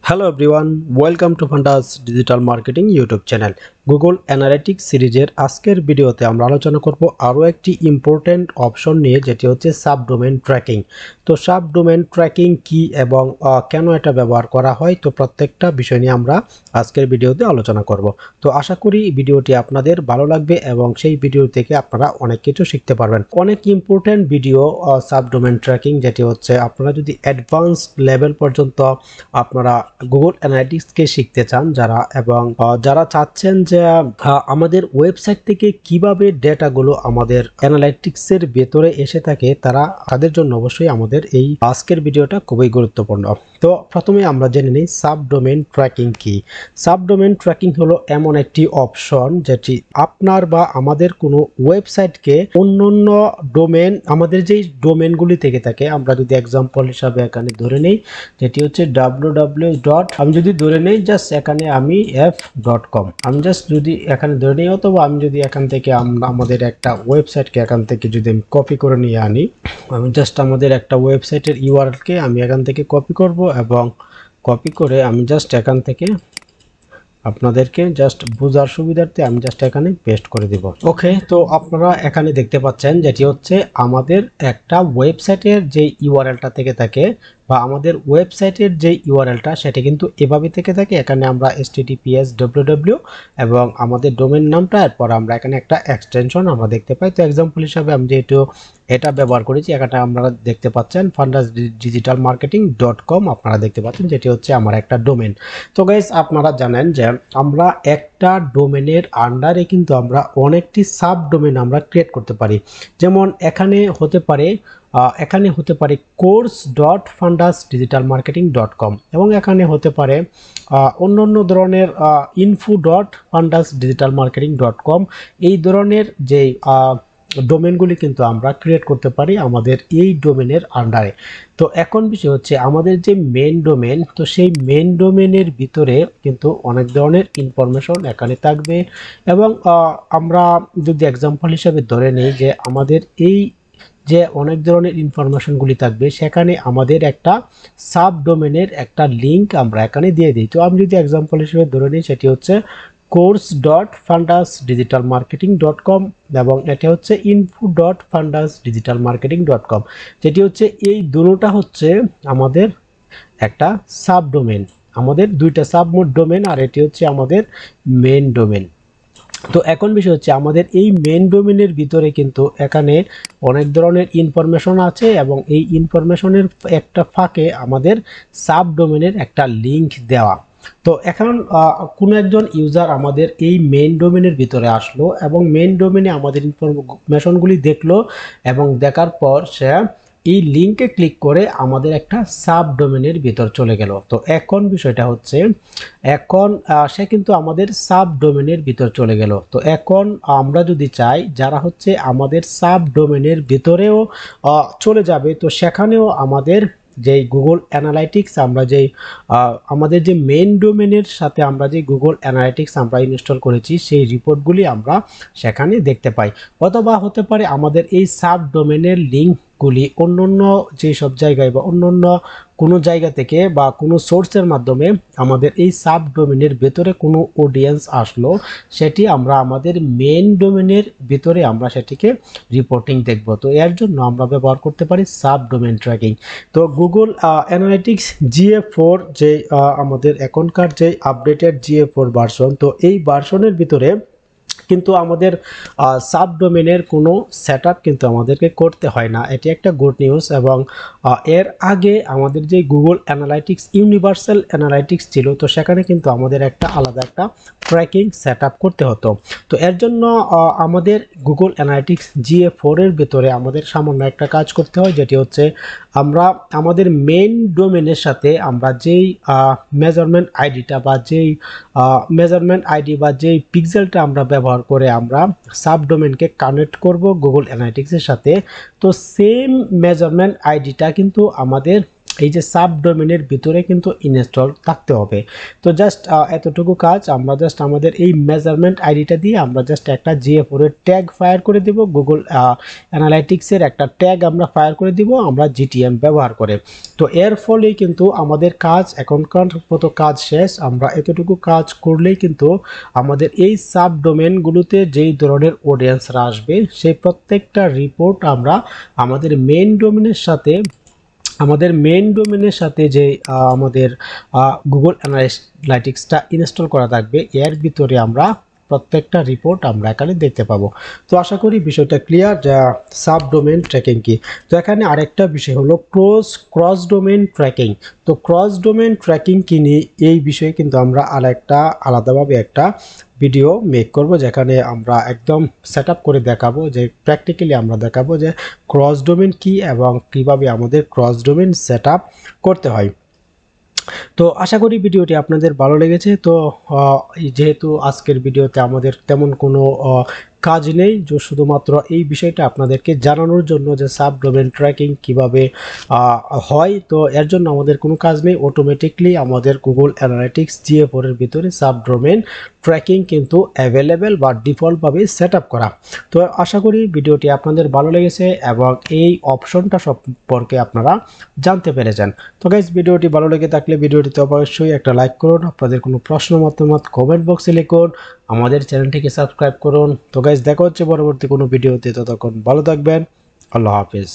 Hello everyone, welcome to ফান্টাস digital marketing YouTube channel. Google analytics সিরিজের আজকের ভিডিওতে আমরা আলোচনা করব আরও একটি ইম্পর্ট্যান্ট অপশন নিয়ে, যেটি হচ্ছে সাবডোমেন ট্র্যাকিং। তো সাবডোমেন ট্র্যাকিং কি এবং কেন এটা ব্যবহার করা হয়, তো প্রত্যেকটা বিষয় নিয়ে আমরা আজকের ভিডিওতে আলোচনা করব। তো আশা করি ভিডিওটি আপনাদের ভালো লাগবে এবং সেই ভিডিও থেকে আপনারা অনেক কিছু শিখতে পারবেন। অনেক ইম্পর্ট্যান্ট ভিডিও সাবডোমেন ট্র্যাকিং, যেটি হচ্ছে আপনারা যদি অ্যাডভান্স লেভেল পর্যন্ত আপনারা গুগল অ্যানালিটিক্সকে শিখতে চান যারা, এবং যারা চাচ্ছেন যে আমাদের ওয়েবসাইট থেকে কিভাবে ডেটাগুলো আমাদের অ্যানালিটিক্সের ভেতরে এসে থাকে, তাদের জন্য অবশ্যই আমাদের এই আজকের ভিডিওটা খুবই গুরুত্বপূর্ণ। তো প্রথমে আমরা জেনে নিই সাবডোমেন ট্র্যাকিং কি। সাবডোমেন ট্র্যাকিং হলো এমন একটি অপশন যেটি আপনার বা আমাদের কোনো ওয়েবসাইটকে অন্যান্য ডোমেন, আমাদের যেই ডোমেনগুলি থেকে থাকে, আমরা যদি এক্সাম্পল হিসাবে এখানে ধরে নেই যেটি হচ্ছে www. আমি যদি ধরে নেই জাস্ট এখানে আমি f.com, আমি জাস্ট যদি এখানে ধরে নেই, অথবা আমি যদি এখান থেকে আমাদের একটা ওয়েবসাইটকে এখান থেকে যদি আমি কপি করে নিয়ে আনি, আমি জাস্ট আমাদের একটা ওয়েবসাইটের ইউআরএলকে আমি এখান থেকে কপি করব এবং কপি করে আমি জাস্ট এখান থেকে আপনাদেরকে জাস্ট বোঝার সুবিধার্থে আমি জাস্ট এখানে পেস্ট করে দিব। ওকে, তো আপনারা এখানে দেখতে পাচ্ছেন যেটি হচ্ছে আমাদের একটা ওয়েবসাইটের যে ইউআরএলটা থেকে থাকে, বা আমাদের ওয়েবসাইটের যে ইউআরএলটা সেটা কিন্তু এভাবে থেকে থাকে। এখানে আমরা https www এবং আমাদের ডোমেন নামটা, এরপর আমরা এখানে একটা এক্সটেনশন আমরা দেখতে পাই। তো এক্সাম্পল হিসাবে আমি যেহেতু এটা ব্যবহার করেছি, এখানে আপনারা দেখতে পাচ্ছেন fundasdigitalmarketing.com, আপনারা দেখতে পাচ্ছেন যেটি হচ্ছে আমার একটা ডোমেন। তো গাইস, আপনারা জানেন যে আমরা একটা ডোমেনের আন্ডারে কিন্তু আমরা অনেকটি সাব ডোমেন আমরা ক্রিয়েট করতে পারি। যেমন এখানে হতে পারে course.fundasdigitalmarketing.com, এবং এখানে হতে পারে অন্যান্য ধরনের info.fundasdigitalmarketing.com। এই ধরনের যে ডোমেনগুলি কিন্তু আমরা ক্রিয়েট করতে পারি আমাদের এই ডোমেনের আন্ডারে। তো এখন বিষয় হচ্ছে আমাদের যে মেন ডোমেন, তো সেই মেন ডোমেনের ভিতরে কিন্তু অনেক ধরনের ইনফরমেশন এখানে থাকবে, এবং আমরা যদি এক্সাম্পল হিসেবে ধরে নিই যে আমাদের এই যে অনেক ধরনের ইনফরমেশনগুলি থাকবে, সেখানে আমাদের একটা সাব ডোমেনের একটা লিঙ্ক আমরা এখানে দিয়ে দিই। তো আমি যদি এক্সাম্পল হিসেবে ধরে নিই, সেটি হচ্ছে course.fundasdigitalmarketing.com এবং এটা হচ্ছে info.fundasdigitalmarketing.com, যেটি হচ্ছে এই দুটোটা হচ্ছে আমাদের একটা সাব ডোমেন, আমাদের দুইটা সাব ডোমেন, আর এটি হচ্ছে আমাদের মেন ডোমেন। তো এখন বিষয় হচ্ছে আমাদের এই মেন ডোমেনের ভিতরে কিন্তু এখানে অনেক ধরনের ইনফরমেশন আছে, এবং এই ইনফরমেশনের একটা ফাঁকে আমাদের সাব ডোমেনের একটা লিঙ্ক দেওয়া। তো এখন কোনো একজন ইউজার আমাদের এই মেন ডোমেনের ভিতরে আসলো এবং মেন ডোমেনে আমাদের ইনফরমেশনগুলি দেখলো, এবং দেখার পর সে এই লিঙ্কে ক্লিক করে আমাদের একটা সাব ডোমেনের ভিতর চলে গেল। তো এখন বিষয়টা হচ্ছে এখন সে কিন্তু আমাদের সাব ডোমেনের ভিতর চলে গেল। তো এখন আমরা যদি চাই যারা হচ্ছে আমাদের সাব ডোমেনের ভিতরেও চলে যাবে, তো সেখানেও আমাদের যেই গুগল অ্যানালাইটিক্স, আমরা যেই আমাদের যে মেন ডোমেনের সাথে আমরা যে গুগল অ্যানালাইটিক্স আমরা ইনস্টল করেছি, সেই রিপোর্টগুলি আমরা সেখানে দেখতে পাই। অথবা হতে পারে আমাদের এই সাব ডোমেনের লিঙ্কগুলি অন্যান্য যেসব জায়গায় বা অন্যান্য কোনো জায়গা থেকে বা কোনো সোর্সের মাধ্যমে আমাদের এই সাব ডোমেনের ভেতরে কোনো অডিয়েন্স আসলো, সেটি আমরা আমাদের মেন ডোমেনের ভিতরে আমরা সেটিকে রিপোর্টিং দেখব। তো এর জন্য আমরা ব্যবহার করতে পারি সাব ডোমেন ট্র্যাকিং। তো গুগল অ্যানালিটিক্স GA4 যে আমাদের এখনকার যে আপডেটেড GA4 ভার্সন, তো এই ভার্সনের ভিতরে কিন্তু আমাদের সাব ডোমেনের কোনো সেটআপ কিন্তু আমাদেরকে করতে হয় না, এটি একটা গুড নিউজ। এবং এর আগে আমাদের যে গুগল অ্যানালাইটিক্স ইউনিভার্সাল অ্যানালাইটিক্স ছিল, তো সেখানে কিন্তু আমাদের একটা আলাদা একটা ট্র্যাকিং সেটআপ করতে হতো। তো এর জন্য আমাদের গুগল অ্যানালাইটিক্স GA4 এর ভিতরে আমাদের সামান্য একটা কাজ করতে হয়, যেটি হচ্ছে আমরা আমাদের মেইন ডোমেনের সাথে আমরা যেই মেজারমেন্ট আইডিটা বা যেই মেজারমেন্ট আইডি বা যেই পিক্সেলটা আমরা ব্যবহার করে আমরা সাব ডোমেনকে কানেক্ট করব গুগল অ্যানালিটিক্সের সাথে, তো সেম মেজারমেন্ট আইডিটা কিন্তু আমাদের এই যে সাবডোমেনের ভিতরে কিন্তু ইনস্টল থাকতে হবে। তো জাস্ট এতটুকু কাজ, আমরা জাস্ট আমাদের এই মেজারমেন্ট আইডিটা দিয়ে আমরা জাস্ট একটা GA4 এর ট্যাগ ফায়ার করে দিব, গুগল অ্যানালাইটিক্সের একটা ট্যাগ আমরা ফায়ার করে দিব আমরা GTM ব্যবহার করে। তো এর ফলেই কিন্তু আমাদের কাজ এখনকার মতো কাজ শেষ। আমরা এতটুকু কাজ করলেই কিন্তু আমাদের এই সাবডোমেনগুলোতে যেই ধরনের অডিয়েন্সরা আসবে সেই প্রত্যেকটা রিপোর্ট আমরা আমাদের মেইন ডোমেনের সাথে যে আমাদের গুগল অ্যানালাইটিক্সটা ইনস্টল করা থাকবে এর ভিতরে আমরা প্রত্যেকটা রিপোর্ট আমরা এখানে দেখতে পাবো। তো আশা করি বিষয়টা ক্লিয়ার যে সাবডোমেন ট্র্যাকিং কি। তো এখানে আরেকটা বিষয় হলো ক্রস ডোমেন ট্র্যাকিং। তো ক্রস ডোমেন ট্র্যাকিং কি নিয়ে এই বিষয়ে কিন্তু আমরা আলাদাভাবে একটা ভিডিও মেক করব, যেখানে আমরা একদম সেট আপ করে দেখাবো, যে প্র্যাকটিক্যালি আমরা দেখাবো যে ক্রস ডোমেন কি এবং কিভাবে আমাদের ক্রস ডোমেন সেট আপ করতে হয়। তো আশা করি ভিডিওটি আপনাদের ভালো লেগেছে। তো যেহেতু আজকের ভিডিওতে আমাদের তেমন কোনো কাজ নেই, যে শুধুমাত্র এই বিষয়টা আপনাদেরকে জানানোর জন্য যে সাবডোমেন ট্র্যাকিং কিভাবে হয়, তো এর জন্য আমাদের কোনো কাজ নেই। অটোমেটিকলি আমাদের গুগল অ্যানালিটিক্স GA4 এর ভিতরে সাবডোমেন ট্র্যাকিং কিন্তু অ্যাভেলেবেল বা ডিফল্টভাবে সেট আপ করা। তো আশা করি ভিডিওটি আপনাদের ভালো লেগেছে এবং এই অপশনটা সম্পর্কে আপনারা জানতে পেরেছেন। তো গাইস, ভিডিওটি ভালো লেগে থাকলে ভিডিওটিতে অবশ্যই একটা লাইক করুন, আপনাদের কোনো প্রশ্ন মতামত কমেন্ট বক্সে লিখুন, আমাদের চ্যানেলটিকে সাবস্ক্রাইব করুন। তো গাইস, দেখা হচ্ছে পরবর্তী কোনো ভিডিওতে, ততক্ষণ ভালো থাকবেন। আল্লাহ হাফেজ।